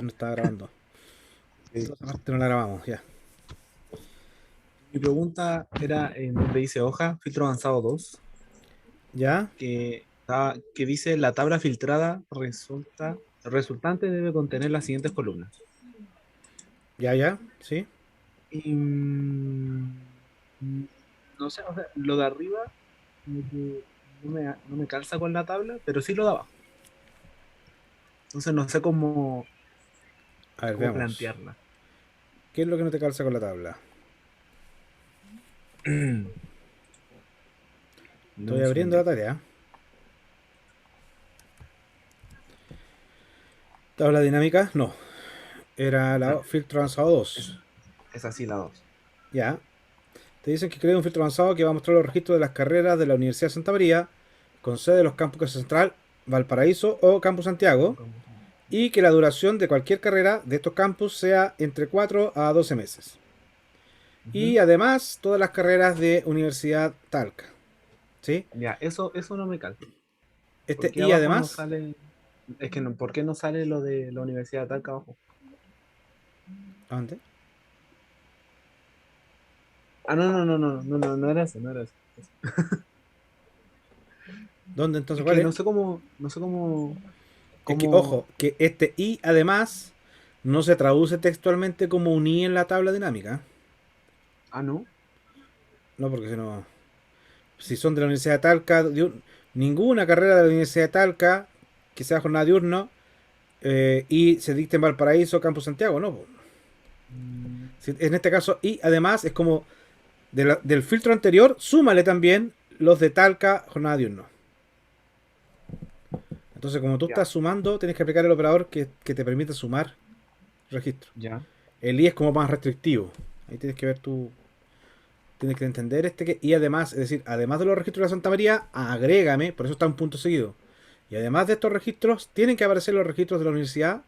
no estaba grabando. Sí. Esa parte no la grabamos, ya. Mi pregunta era en donde dice hoja, filtro avanzado 2 ¿Ya? que dice la tabla filtrada resultante debe contener las siguientes columnas. ¿Ya, ya? ¿Sí? Y, no sé, o sea, lo de arriba como que no me calza con la tabla, pero sí lo de abajo. Entonces no sé A ver, cómo veamos. plantearla. ¿Qué es lo que no te calza con la tabla? Dame Estoy un abriendo la segundito. tarea. ¿Tabla dinámica? No. Era No, la filtro avanzado 2. es, es así la 2. Ya. Te dicen que cree un filtro avanzado que va a mostrar los registros de las carreras de la Universidad de Santa María, con sede en los campus Central, Valparaíso o Campus Santiago, y que la duración de cualquier carrera de estos campus sea entre 4 a 12 meses. Y además, todas las carreras de Universidad Talca. ¿Sí? Ya, eso no me calza. ¿Por Este qué y abajo no además, sale? Es que no, ¿por qué no sale lo de la Universidad de Talca abajo? ¿dónde? Ah, no era eso, no era eso. ¿Dónde entonces Es cuál que es? no sé Es que, cómo, ojo, que este y además no se traduce textualmente como un i en la tabla dinámica. no, No, porque si no, si son de la Universidad de Talca, ninguna carrera de la Universidad de Talca que sea jornada diurno y se dicte en Valparaíso, Campus Santiago, no. mm, En este caso, y además es como del filtro anterior, súmale también los de Talca, jornada diurno. Entonces, como tú ya, estás sumando, tienes que aplicar el operador que te permite sumar registro. ya, El i es como más restrictivo. Ahí tienes que ver tú, tienes que entender y además, es decir, además de los registros de la Santa María, agrégame, por eso está un punto seguido. Y además de estos registros, tienen que aparecer los registros de la universidad,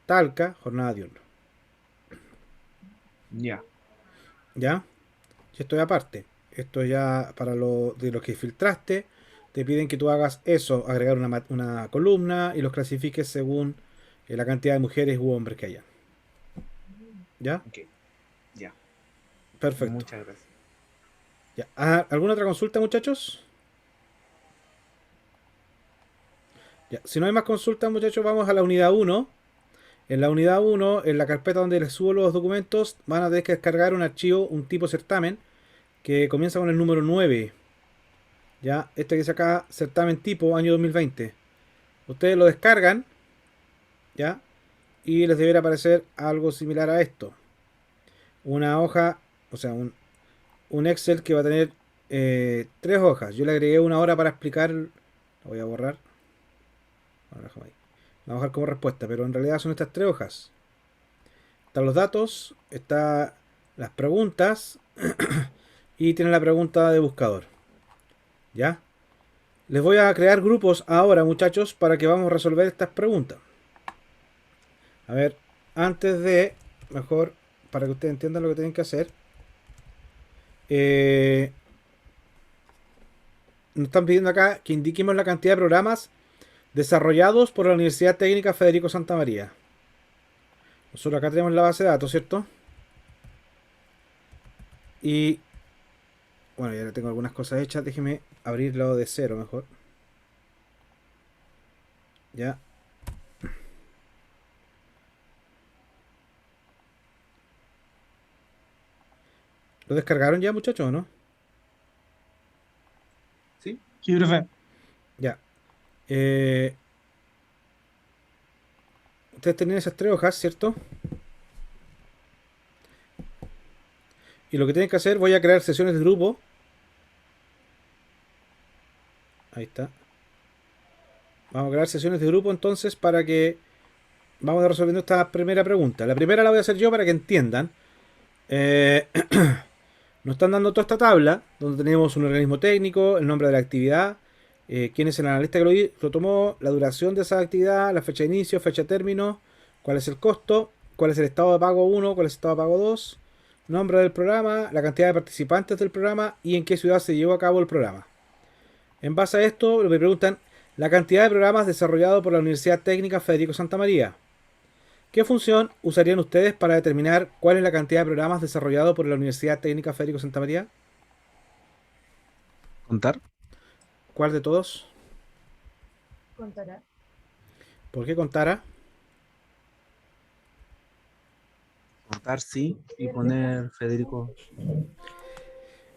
Talca, jornada diurno. ya, ¿Ya? Y esto es aparte. Esto ya para lo de los que filtraste, te piden que tú hagas eso, agregar una columna y los clasifiques según la cantidad de mujeres u hombres que haya. ¿Ya? ok, ya, Perfecto. muchas gracias. ¿Ya? Ah, ¿alguna otra consulta, muchachos? Ya. Si no hay más consultas, muchachos, vamos a la unidad uno. En la unidad uno, en la carpeta donde les subo los documentos, van a tener que descargar un archivo, un tipo certamen, que comienza con el número 9. Ya, este que dice acá, certamen tipo, año 2020. Ustedes lo descargan, ¿ya? Y les deberá aparecer algo similar a esto. Una hoja, o sea, un Excel que va a tener tres hojas. Yo le agregué una hora para explicar. Lo voy a borrar. Ahora, ahí. La voy a dejar como respuesta, pero en realidad son estas tres hojas. Están los datos, están las preguntas y tiene la pregunta de buscador. ¿Ya? Les voy a crear grupos ahora, muchachos, para que vamos a resolver estas preguntas. A ver, antes de, mejor, para que ustedes entiendan lo que tienen que hacer, eh, nos están pidiendo acá que indiquemos la cantidad de programas desarrollados por la Universidad Técnica Federico Santa María. Nosotros acá tenemos la base de datos, ¿cierto? Y bueno, ya tengo algunas cosas hechas. Déjeme abrirlo de cero mejor. Ya. ¿Lo descargaron ya, muchachos, o no? ¿Sí? Sí, profe. Ya. Eh, ustedes tenían esas tres hojas, ¿cierto? Y lo que tienen que hacer, voy a crear sesiones de grupo. Ahí está. Vamos a crear sesiones de grupo entonces para que vamos a resolviendo esta primera pregunta. La primera la voy a hacer yo para que entiendan. Eh, nos están dando toda esta tabla donde tenemos un organismo técnico, el nombre de la actividad, quién es el analista que lo tomó, la duración de esa actividad, la fecha de inicio, fecha de término, cuál es el costo, cuál es el estado de pago uno, cuál es el estado de pago 2, nombre del programa, la cantidad de participantes del programa y en qué ciudad se llevó a cabo el programa. En base a esto, me preguntan la cantidad de programas desarrollados por la Universidad Técnica Federico Santa María. ¿Qué función usarían ustedes para determinar cuál es la cantidad de programas desarrollados por la Universidad Técnica Federico Santa María? ¿Contar? ¿Cuál de todos? Contará. ¿Por qué contara? Contar sí y poner Federico.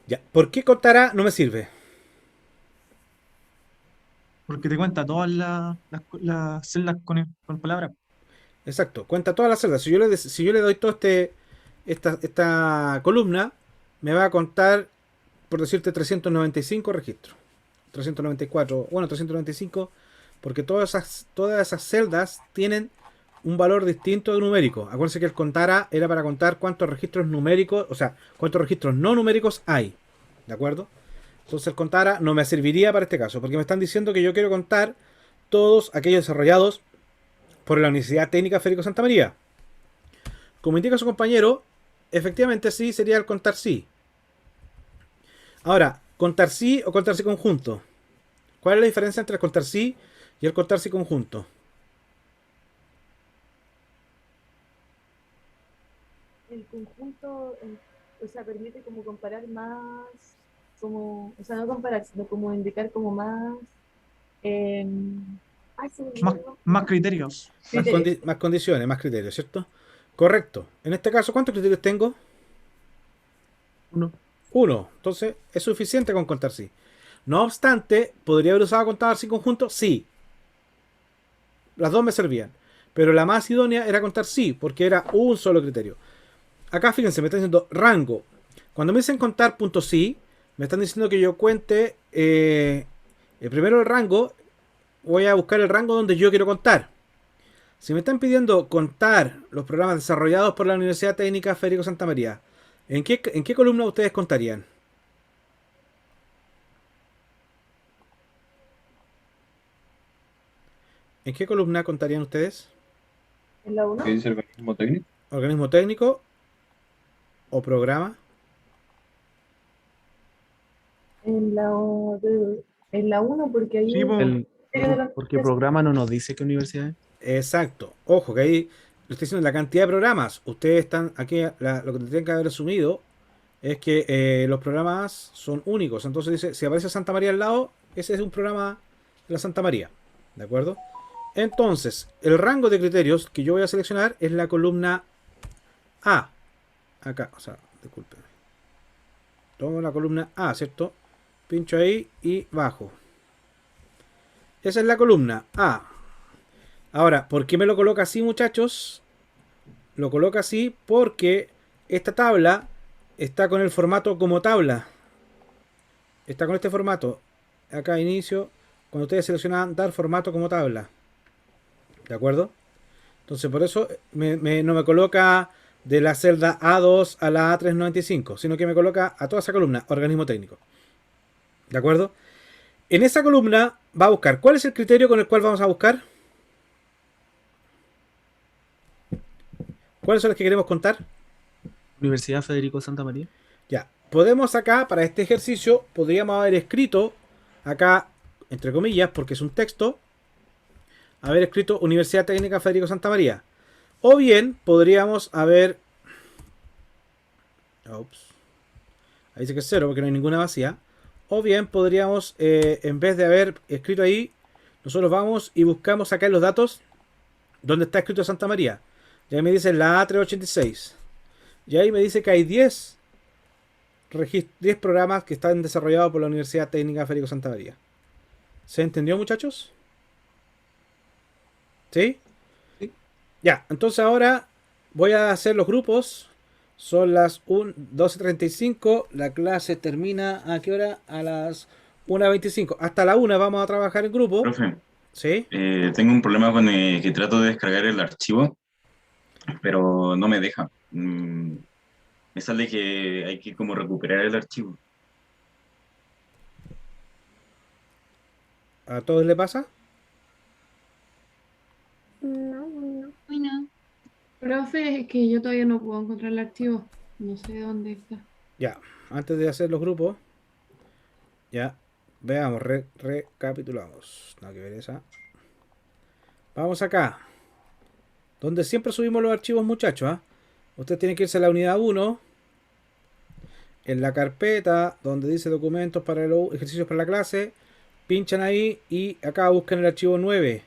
Ya. ¿Por qué contara no me sirve? Porque te cuenta todas las celdas con palabras. Exacto. Cuenta todas las celdas. Si yo le doy todo esta columna, me va a contar, por decirte, 395 registros. 394, bueno, 395, porque todas esas celdas tienen un valor distinto de numérico. Acuérdense que el contara era para contar cuántos registros numéricos, o sea, cuántos registros no numéricos hay. ¿De acuerdo? Entonces el contara no me serviría para este caso, porque me están diciendo que yo quiero contar todos aquellos desarrollados por la Universidad Técnica Federico Santa María. Como indica su compañero, efectivamente sí sería el contar sí. Ahora, contar sí o contar sí conjunto. ¿Cuál es la diferencia entre el contar sí y el contar sí conjunto? El conjunto, o sea, permite como comparar más, como, o sea, no comparar, sino como indicar como más, eh, ay, se me olvidó Más, el nombre. más criterios. Criterios. Más condiciones, más criterios, ¿cierto? Correcto. En este caso, ¿cuántos criterios tengo? Uno. Uno. Entonces, es suficiente con contar sí. No obstante, ¿podría haber usado contar sí conjunto? Sí. Las dos me servían. Pero la más idónea era contar sí, porque era un solo criterio. Acá, fíjense, me están diciendo rango. Cuando me dicen contar punto sí, me están diciendo que yo cuente primero el rango. Voy a buscar el rango donde yo quiero contar. Si me están pidiendo contar los programas desarrollados por la Universidad Técnica Federico Santa María, ¿en qué columna ustedes contarían? ¿En qué columna contarían ustedes? En la 1, ¿Qué dice el organismo técnico? ¿Organismo técnico o programa? en la 1 porque ahí Sí, po. Porque el programa no nos dice qué universidad es. Exacto. Ojo, que ahí le estoy diciendo la cantidad de programas. Ustedes están aquí, lo que tienen que haber asumido es que los programas son únicos. Entonces dice, si aparece Santa María al lado, ese es un programa de la Santa María. ¿De acuerdo? Entonces, el rango de criterios que yo voy a seleccionar es la columna A. Acá, o sea, disculpen. Tomo la columna A, ¿cierto? Pincho ahí y bajo. Esa es la columna A. Ahora, ¿por qué me lo coloca así, muchachos? Lo coloca así porque esta tabla está con el formato como tabla. Está con este formato. Acá inicio, cuando ustedes seleccionan dar formato como tabla. ¿De acuerdo? Entonces por eso no me coloca de la celda A2 a la A395, sino que me coloca a toda esa columna, organismo técnico. ¿De acuerdo? En esa columna va a buscar. ¿Cuál es el criterio con el cual vamos a buscar? ¿Cuáles son los que queremos contar? Universidad Federico Santa María. Ya, podemos acá, para este ejercicio, podríamos haber escrito, acá, entre comillas, porque es un texto, haber escrito Universidad Técnica Federico Santa María. O bien, podríamos haber... Ups. Ahí dice que es cero, porque no hay ninguna vacía. O bien, podríamos, en vez de haber escrito ahí, nosotros vamos y buscamos acá en los datos donde está escrito Santa María. Y ahí me dice la A386. Y ahí me dice que hay 10 programas que están desarrollados por la Universidad Técnica Federico Santa María. ¿Se entendió, muchachos? ¿Sí? Sí. Ya, entonces ahora voy a hacer los grupos. Son las 12:35. La clase termina ¿a qué hora? A las 1:25. Hasta la 1 vamos a trabajar en grupo. Profe, ¿Sí? tengo un problema con que trato de descargar el archivo, pero no me deja. Me sale que hay que como recuperar el archivo. ¿A todos les pasa? Bueno, profe, es que yo todavía no puedo encontrar el archivo. No sé dónde está. Ya, antes de hacer los grupos, ya, veamos, recapitulamos. No, que ver esa. Vamos acá. donde siempre subimos los archivos, muchachos. ¿Ah? Usted tiene que irse a la unidad 1, en la carpeta donde dice documentos para los ejercicios para la clase, pinchan ahí y acá buscan el archivo 9.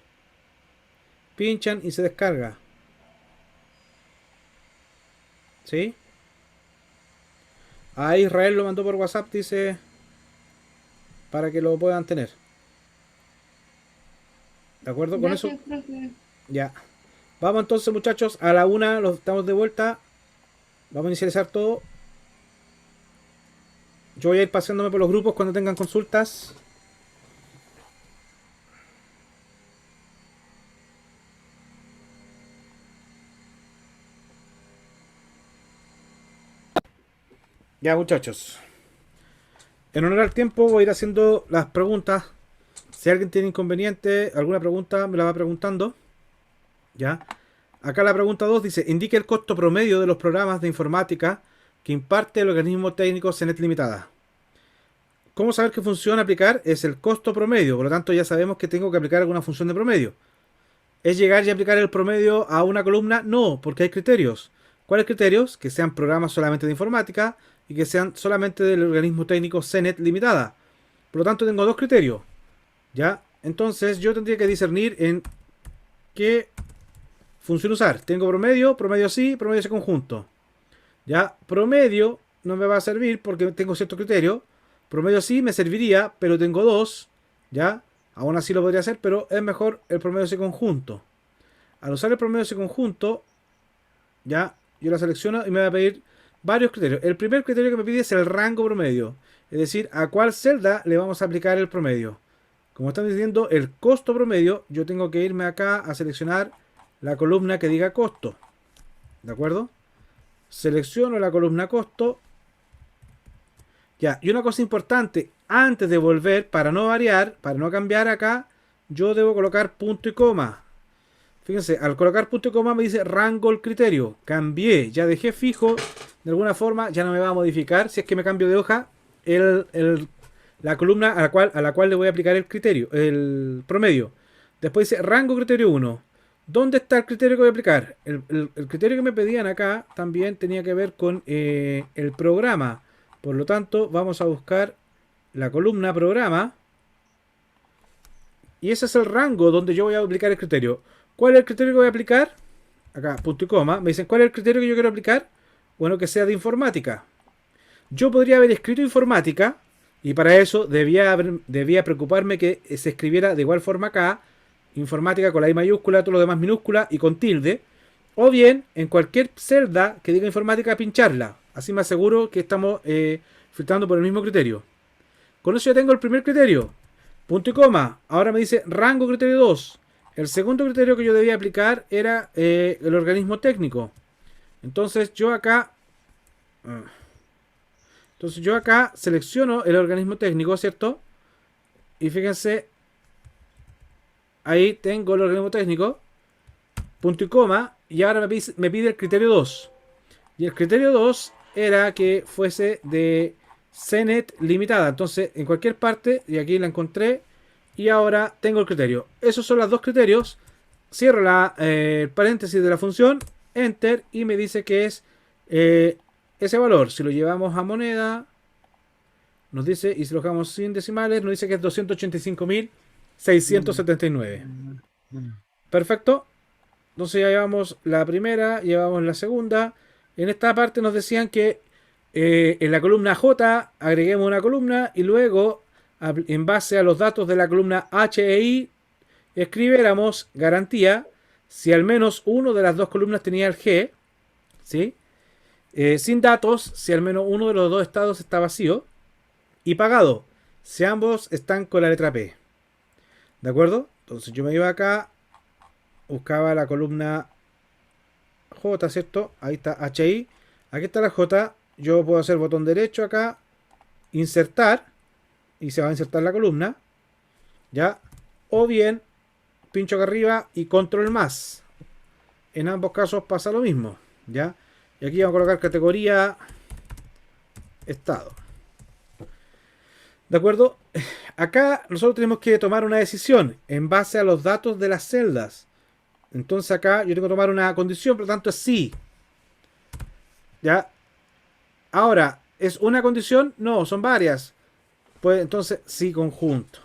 Pinchan y se descarga. ¿Sí? Ahí Israel lo mandó por WhatsApp, dice, para que lo puedan tener. ¿De acuerdo con eso? Gracias, profe. Ya. Vamos entonces, muchachos, a la 1, los estamos de vuelta. Vamos a inicializar todo. Yo voy a ir pasándome por los grupos cuando tengan consultas. Ya, muchachos. En honor al tiempo voy a ir haciendo las preguntas. Si alguien tiene inconveniente, alguna pregunta, me la va preguntando. Ya. Acá la pregunta 2 dice, indique el costo promedio de los programas de informática que imparte el organismo técnico CENET Limitada. ¿Cómo saber qué función aplicar? Es el costo promedio, por lo tanto ya sabemos que tengo que aplicar alguna función de promedio. ¿Es llegar y aplicar el promedio a una columna? No, porque hay criterios. ¿Cuáles criterios? Que sean programas solamente de informática y que sean solamente del organismo técnico CENET Limitada. Por lo tanto tengo dos criterios. ¿Ya? Entonces yo tendría que discernir en qué función usar. Tengo promedio, promedio sí, promedio ese conjunto. ¿Ya? Promedio no me va a servir porque tengo cierto criterio. Promedio sí me serviría, pero tengo dos. ¿Ya? Aún así lo podría hacer, pero es mejor el promedio ese conjunto. Al usar el promedio ese conjunto, ya, yo la selecciono y me va a pedir varios criterios. El primer criterio que me pide es el rango promedio. Es decir, a cuál celda le vamos a aplicar el promedio. Como están diciendo, el costo promedio, yo tengo que irme acá a seleccionar la columna que diga costo. ¿De acuerdo? Selecciono la columna costo. Ya, y una cosa importante, antes de volver, para no variar, para no cambiar acá, yo debo colocar punto y coma. Fíjense, al colocar punto y coma me dice rango el criterio. Cambié, ya dejé fijo, de alguna forma ya no me va a modificar, si es que me cambio de hoja, la columna a la cual le voy a aplicar el criterio, el promedio. Después dice rango criterio 1. ¿Dónde está el criterio que voy a aplicar? El criterio que me pedían acá también tenía que ver con el programa. Por lo tanto, vamos a buscar la columna programa. Y ese es el rango donde yo voy a aplicar el criterio. ¿Cuál es el criterio que voy a aplicar? Acá, punto y coma. Me dicen, ¿cuál es el criterio que yo quiero aplicar? Bueno, que sea de informática. Yo podría haber escrito informática. Y para eso debía preocuparme que se escribiera de igual forma acá. Informática con la I mayúscula, todo lo demás minúscula y con tilde. O bien, en cualquier celda que diga informática, pincharla. Así me aseguro que estamos filtrando por el mismo criterio. Con eso ya tengo el primer criterio. Punto y coma. Ahora me dice rango criterio 2. El segundo criterio que yo debía aplicar era el organismo técnico. Entonces yo acá selecciono el organismo técnico, ¿cierto? Y fíjense, ahí tengo el organismo técnico. Punto y coma. Y ahora me pide el criterio 2. Y el criterio 2 era que fuese de CENET Limitada. Entonces, en cualquier parte, y aquí la encontré, y ahora tengo el criterio. Esos son los dos criterios. Cierro el paréntesis de la función, Enter, y me dice que es ese valor. Si lo llevamos a moneda, nos dice, y si lo dejamos sin decimales, nos dice que es 285.679. Perfecto. Entonces ya llevamos la primera, llevamos la segunda. En esta parte nos decían que en la columna J agreguemos una columna y luego, en base a los datos de la columna H e I, escribiéramos garantía si al menos uno de las dos columnas tenía el G, ¿sí? Sin datos si al menos uno de los dos estados está vacío, y pagado si ambos están con la letra P. ¿De acuerdo? Entonces yo me iba acá, buscaba la columna J, ¿cierto? Ahí está HI. Aquí está la J. Yo puedo hacer botón derecho acá, insertar, y se va a insertar la columna, ¿ya? O bien, pincho acá arriba y control más. En ambos casos pasa lo mismo, ¿ya? Y aquí vamos a colocar categoría estado. ¿De acuerdo? Acá nosotros tenemos que tomar una decisión en base a los datos de las celdas. Entonces acá yo tengo que tomar una condición, por lo tanto es sí. ¿Ya? Ahora, ¿es una condición? No, son varias. Pues entonces sí conjunto.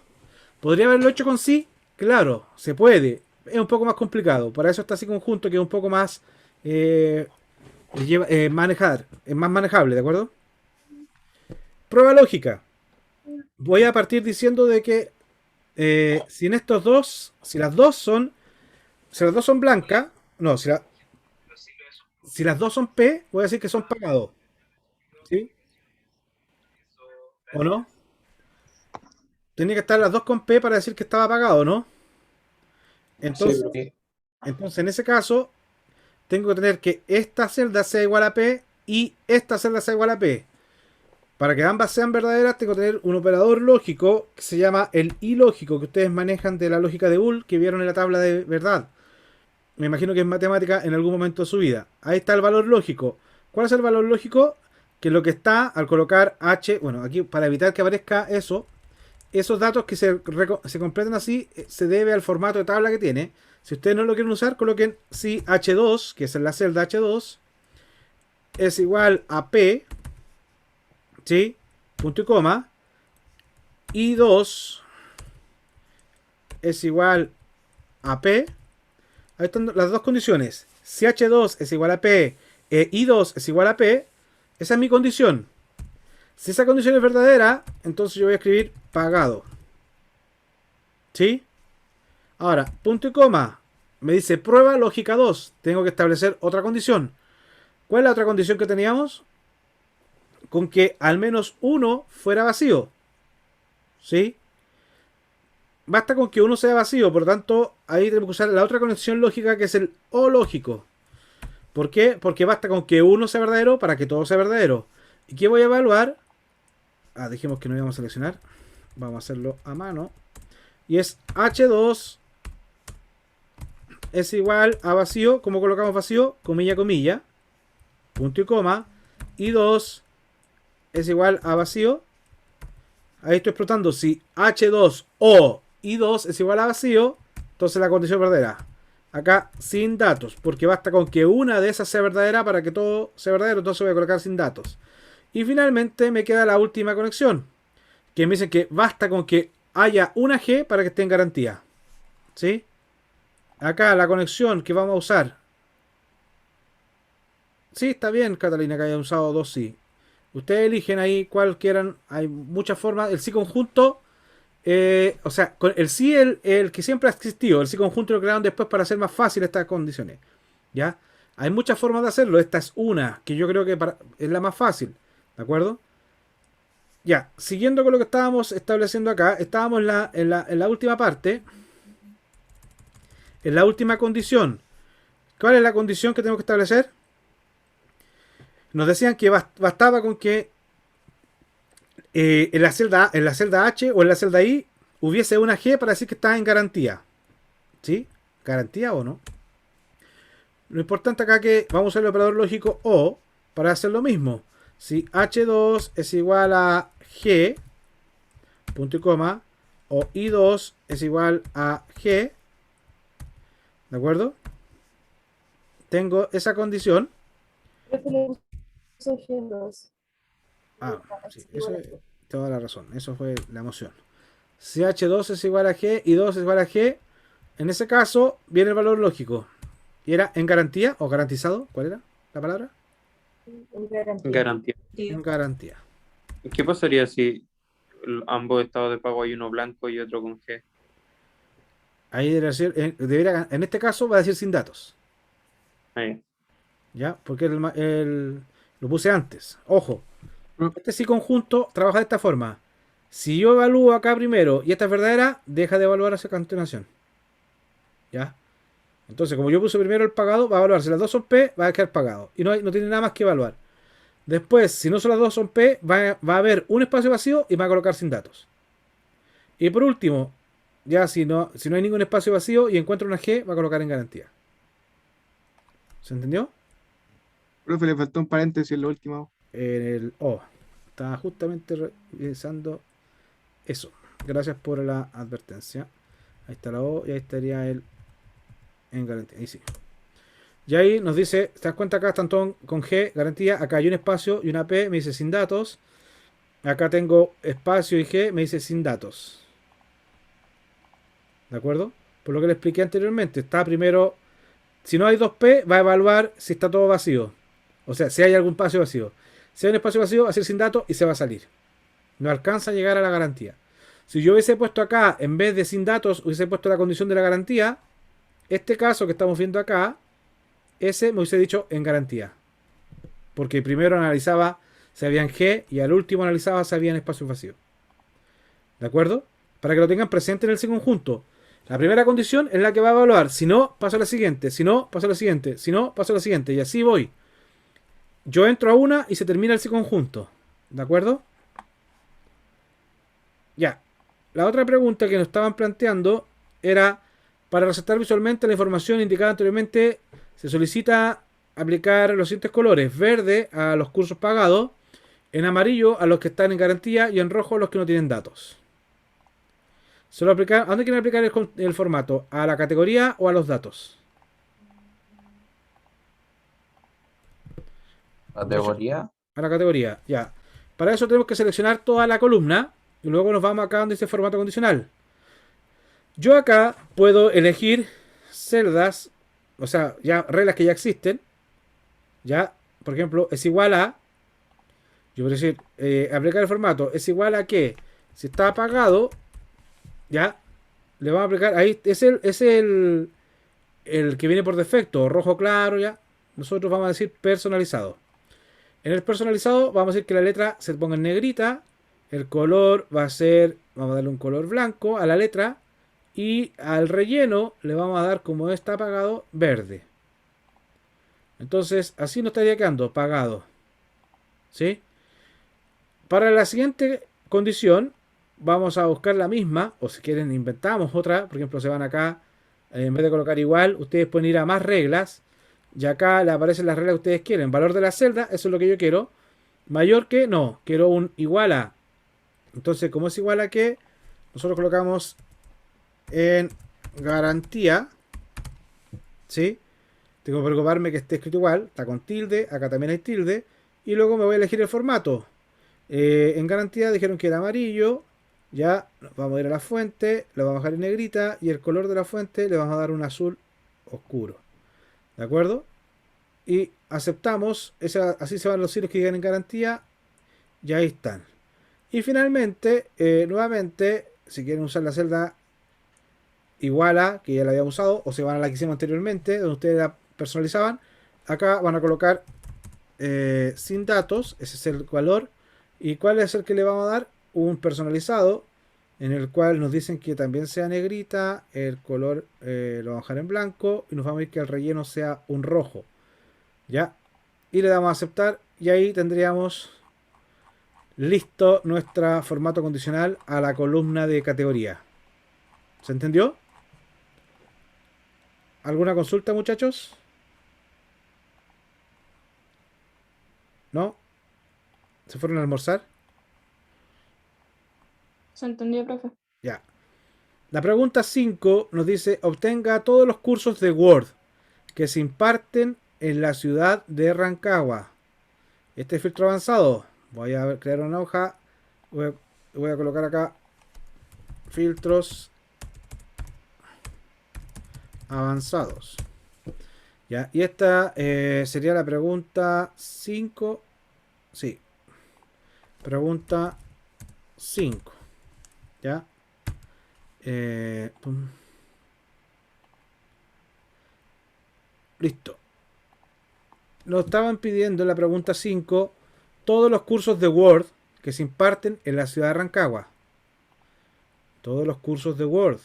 ¿Podría haberlo hecho con sí? Claro, se puede. Es un poco más complicado. Para eso está sí conjunto, que es un poco más eh, manejar, es más manejable, ¿de acuerdo? Prueba lógica. Voy a partir diciendo de que si en estos dos, si las dos son blancas, no, si las dos son P, voy a decir que son pagados, ¿sí? ¿O no? Tenía que estar las dos con P para decir que estaba pagado, ¿no? Sí, Entonces, profe. entonces en ese caso, tengo que tener que esta celda sea igual a P y esta celda sea igual a P. Para que ambas sean verdaderas, tengo que tener un operador lógico que se llama el ilógico, que ustedes manejan de la lógica de Boole, que vieron en la tabla de verdad. Me imagino que es matemática en algún momento de su vida. Ahí está el valor lógico. ¿Cuál es el valor lógico? Que lo que está al colocar H, bueno, aquí para evitar que aparezca eso, esos datos que se completan así, se debe al formato de tabla que tiene. Si ustedes no lo quieren usar, coloquen si H2, que es en la celda H2, es igual a P, ¿sí? Punto y coma. Y 2 es igual a P. Ahí están las dos condiciones. Si H2 es igual a P e I2 es igual a P, esa es mi condición. Si esa condición es verdadera, entonces yo voy a escribir pagado. ¿Sí? Ahora, punto y coma. Me dice prueba lógica 2. Tengo que establecer otra condición. ¿Cuál es la otra condición que teníamos? Con que al menos uno fuera vacío. ¿Sí? Basta con que uno sea vacío, por lo tanto, ahí tenemos que usar la otra conexión lógica que es el o lógico. ¿Por qué? Porque basta con que uno sea verdadero para que todo sea verdadero. ¿Y qué voy a evaluar? Dijimos que no íbamos a seleccionar. Vamos a hacerlo a mano. Y es H2 es igual a vacío. ¿Cómo colocamos vacío? Comilla, comilla. Punto y coma. Y 2 es igual a vacío. Ahí estoy explotando. Si H2 o I2 es igual a vacío, entonces la condición es verdadera. Acá sin datos, porque basta con que una de esas sea verdadera para que todo sea verdadero, entonces voy a colocar sin datos. Y finalmente me queda la última conexión, que me dicen que basta con que haya una G para que esté en garantía. ¿Sí? Acá la conexión que vamos a usar. Sí, está bien, Catalina, que haya usado dos sí. Ustedes eligen ahí cuál quieran. Hay muchas formas. El sí conjunto. O sea, el sí, el que siempre ha existido. El sí conjunto lo crearon después para hacer más fácil estas condiciones. ¿Ya? Hay muchas formas de hacerlo. Esta es una que yo creo que es la más fácil. ¿De acuerdo? Ya, siguiendo con lo que estábamos estableciendo acá. Estábamos en la última parte. En la última condición. ¿Cuál es la condición que tengo que establecer? Nos decían que bastaba con que en la celda H o en la celda I hubiese una G para decir que está en garantía. ¿Sí? ¿Garantía o no? Lo importante acá es que vamos a usar el operador lógico O para hacer lo mismo. Si H2 es igual a G, punto y coma, o I2 es igual a G, ¿de acuerdo? Tengo esa condición. Creo que le puso G2. Sí, eso es toda la razón. Eso fue la emoción. Si H2 es igual a G y 2 es igual a G, en ese caso viene el valor lógico. ¿Y era en garantía o garantizado? ¿Cuál era la palabra? Garantía. En garantía. ¿Qué pasaría si ambos estados de pago hay uno blanco y otro con G? Ahí en este caso va a decir sin datos. Ahí. ¿Ya? Porque lo puse antes. Ojo. Este sí conjunto trabaja de esta forma. Si yo evalúo acá primero y esta es verdadera, deja de evaluar esa continuación. ¿Ya? Entonces, como yo puse primero el pagado, va a evaluar. Si las dos son P, va a quedar pagado. Y no tiene nada más que evaluar. Después, si no son las dos son P, va a haber un espacio vacío y va a colocar sin datos. Y por último, ya si no hay ningún espacio vacío y encuentra una G, va a colocar en garantía. ¿Se entendió? Profe, le faltó un paréntesis en la última. En el O. Estaba justamente revisando eso. Gracias por la advertencia. Ahí está la O y ahí estaría el en garantía. Ahí sí. Y ahí nos dice, ¿te das cuenta? Acá están todos con G, garantía. Acá hay un espacio y una P, me dice sin datos. Acá tengo espacio y G, me dice sin datos. ¿De acuerdo? Por lo que le expliqué anteriormente. Está primero, si no hay 2P, va a evaluar si está todo vacío. O sea, si hay algún espacio vacío. Si hay un espacio vacío, va a ser sin datos y se va a salir. No alcanza a llegar a la garantía. Si yo hubiese puesto acá, en vez de sin datos, hubiese puesto la condición de la garantía, este caso que estamos viendo acá, ese me hubiese dicho en garantía. Porque primero analizaba si habían G y al último analizaba si habían espacios vacíos. ¿De acuerdo? Para que lo tengan presente en el conjunto. La primera condición es la que va a evaluar. Si no, paso a la siguiente. Si no, paso a la siguiente. Si no, paso a la siguiente. Y así voy. Yo entro a una y se termina el conjunto. ¿De acuerdo? Ya. La otra pregunta que nos estaban planteando era, para resaltar visualmente la información indicada anteriormente, se solicita aplicar los siguientes colores. Verde a los cursos pagados, en amarillo a los que están en garantía y en rojo a los que no tienen datos. Solo aplicar, ¿a dónde quieren aplicar el formato? ¿A la categoría o a los datos? Categoría. A la categoría, ya. Para eso tenemos que seleccionar toda la columna y luego nos vamos acá donde dice formato condicional. Yo acá puedo elegir celdas, o sea, ya reglas que ya existen. Ya, por ejemplo, es igual a, yo voy a decir, aplicar el formato es igual a que, si está apagado, ya, le vamos a aplicar, ahí es el que viene por defecto, rojo claro, ya. Nosotros vamos a decir personalizado. En el personalizado vamos a decir que la letra se ponga en negrita, el color va a ser, vamos a darle un color blanco a la letra y al relleno le vamos a dar, como está apagado, verde. Entonces así nos estaría quedando apagado. ¿Sí? Para la siguiente condición vamos a buscar la misma, o si quieren inventamos otra. Por ejemplo, se van acá, en vez de colocar igual, ustedes pueden ir a más reglas y acá le aparecen las reglas que ustedes quieren. Valor de la celda, eso es lo que yo quiero. Mayor que, no, quiero un igual a. Entonces, como es igual a que, nosotros colocamos en garantía. ¿Sí? Tengo que preocuparme que esté escrito igual. Está con tilde, acá también hay tilde. Y luego me voy a elegir el formato. En garantía dijeron que era amarillo. Ya, vamos a ir a la fuente. Lo vamos a dejar en negrita. Y el color de la fuente le vamos a dar un azul oscuro. ¿De acuerdo? Y aceptamos. Así se van los hilos que llegan en garantía. Y ahí están. Y finalmente, nuevamente, si quieren usar la celda igual a, que ya la habíamos usado, o se van a la que hicimos anteriormente, donde ustedes la personalizaban, acá van a colocar sin datos, ese es el valor. ¿Y cuál es el que le vamos a dar? Un personalizado, en el cual nos dicen que también sea negrita, el color lo vamos a dejar en blanco, y nos vamos a ir que el relleno sea un rojo. ¿Ya? Y le damos a aceptar, y ahí tendríamos listo nuestro formato condicional a la columna de categoría. ¿Se entendió? ¿Alguna consulta, muchachos? ¿No? ¿Se fueron a almorzar? Se entendió, profe. Ya. La pregunta 5 nos dice: obtenga todos los cursos de Word que se imparten en la ciudad de Rancagua. Este filtro avanzado. Voy a crear una hoja. Voy a colocar acá filtros avanzados. Ya, y esta sería la pregunta 5. Sí. Pregunta 5. Ya. Listo. Nos estaban pidiendo en la pregunta 5 todos los cursos de Word que se imparten en la ciudad de Rancagua. Todos los cursos de Word.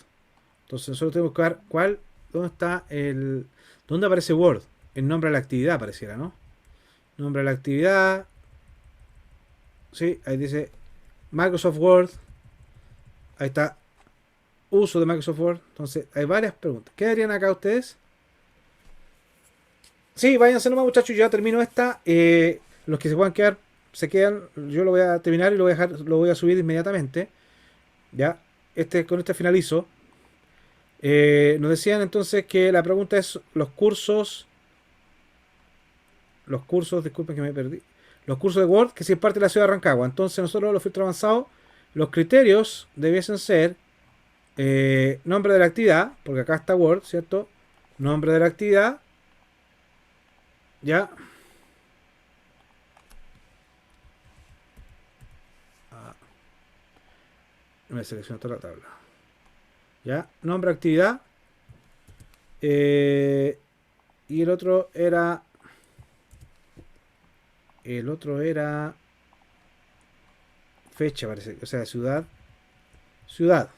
Entonces nosotros tenemos que buscar dónde está dónde aparece Word. El nombre de la actividad apareciera, ¿no? Nombre de la actividad. Sí, ahí dice Microsoft Word. Ahí está. Uso de Microsoft Word. Entonces hay varias preguntas. ¿Qué harían acá ustedes? Sí, váyanse nomás, muchachos. Yo ya termino esta. Los que se puedan quedar, se quedan. Yo lo voy a terminar y lo voy a dejar, lo voy a subir inmediatamente. Ya. Con este finalizo. Nos decían entonces que la pregunta es los cursos, disculpen que me perdí, los cursos de Word que se imparte en la ciudad de Rancagua. Entonces nosotros los filtros avanzados, los criterios debiesen ser nombre de la actividad, porque acá está Word, ¿cierto? Nombre de la actividad, ya. Ah, me selecciono toda la tabla. Ya, nombre de actividad. Y el otro era. El otro era. Fecha, parece. O sea, ciudad. Ciudad.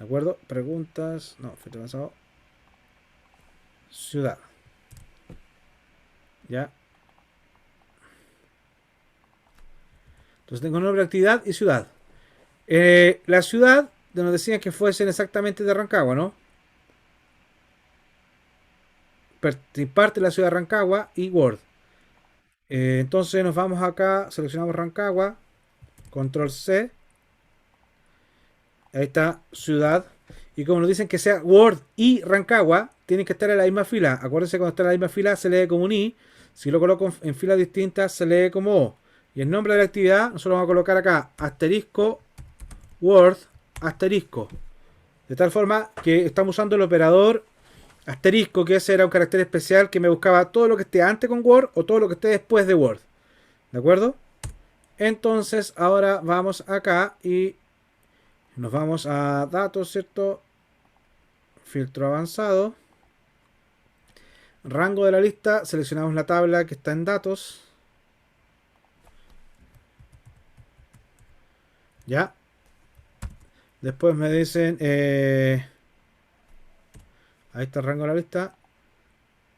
¿De acuerdo? Preguntas. No, fecha avanzado. Ciudad. Ya. Entonces tengo nombre de actividad y ciudad. La ciudad, nos decían que fuesen exactamente de Rancagua, ¿no? Parte de la ciudad de Rancagua y Word. Entonces nos vamos acá, seleccionamos Rancagua, control C. Ahí está, ciudad. Y como nos dicen que sea Word y Rancagua, tienen que estar en la misma fila. Acuérdense, cuando está en la misma fila se lee como un I. Si lo coloco en filas distintas se lee como O. Y el nombre de la actividad, nosotros vamos a colocar acá asterisco Word asterisco. De tal forma que estamos usando el operador asterisco, que ese era un carácter especial que me buscaba todo lo que esté antes con Word o todo lo que esté después de Word. ¿De acuerdo? Entonces ahora vamos acá y nos vamos a datos, ¿cierto? Filtro avanzado. Rango de la lista, seleccionamos la tabla que está en datos. Ya. Después me dicen... ahí está el rango de la lista.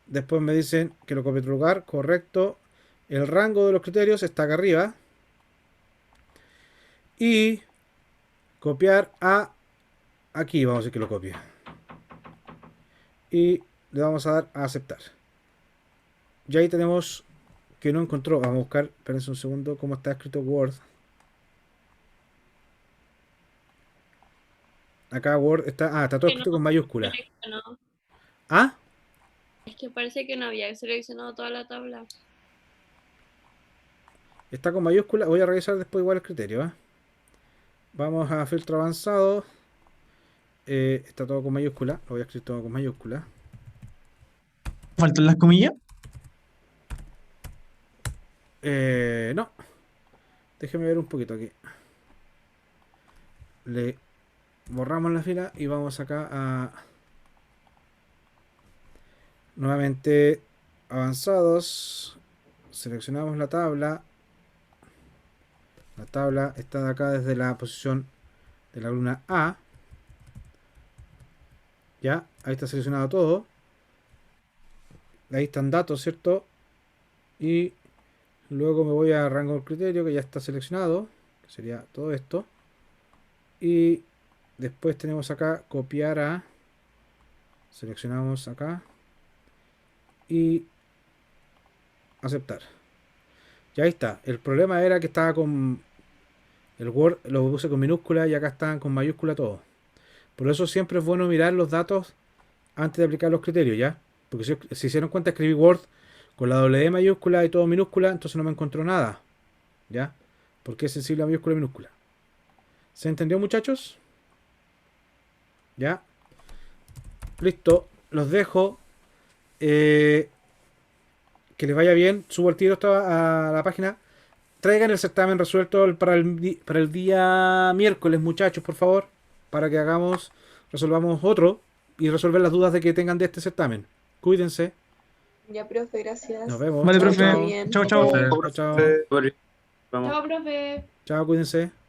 Después me dicen que lo copie a otro lugar. Correcto. El rango de los criterios está acá arriba. Y copiar a... Aquí vamos a decir que lo copie. Y le vamos a dar a aceptar. Y ahí tenemos que no encontró. Vamos a buscar, espérense un segundo, cómo está escrito Word. Acá Word está... Ah, está todo Que escrito no con mayúscula. seleccionó. ¿Ah? Es que parece que no había seleccionado toda la tabla. Está con mayúscula. Voy a revisar después igual el criterio. Vamos a filtro avanzado. Está todo con mayúscula. Lo voy a escribir todo con mayúscula. ¿Faltan las comillas? No. Déjeme ver un poquito aquí. Le borramos la fila y vamos acá a... Nuevamente avanzados. Seleccionamos la tabla. La tabla está de acá desde la posición de la columna A. Ya, ahí está seleccionado todo. Ahí están datos, ¿cierto? Y luego me voy a rango del criterio que ya está seleccionado, que sería todo esto. Y después tenemos acá copiar a. Seleccionamos acá. Y aceptar. Ya ahí está. El problema era que estaba con... El Word lo puse con minúscula y acá estaban con mayúscula todo. Por eso siempre es bueno mirar los datos antes de aplicar los criterios, ¿ya? Porque si se dieron cuenta, escribí Word con la doble D mayúscula y todo minúscula, entonces no me encontró nada, ¿ya? Porque es sensible a mayúscula y minúscula. ¿Se entendió, muchachos? ¿Ya? Listo. Los dejo. Que les vaya bien. Subo el tiro a la página. Traigan el certamen resuelto para el día miércoles, muchachos, por favor. Para que resolvamos otro y resolver las dudas de que tengan de este certamen. Cuídense. Ya, profe, gracias. Nos vemos. Vale, Chao, profe. chao. Bien. Chao, chao. Chao, chao. Sorry. Vamos. Chao, profe. Chao, cuídense.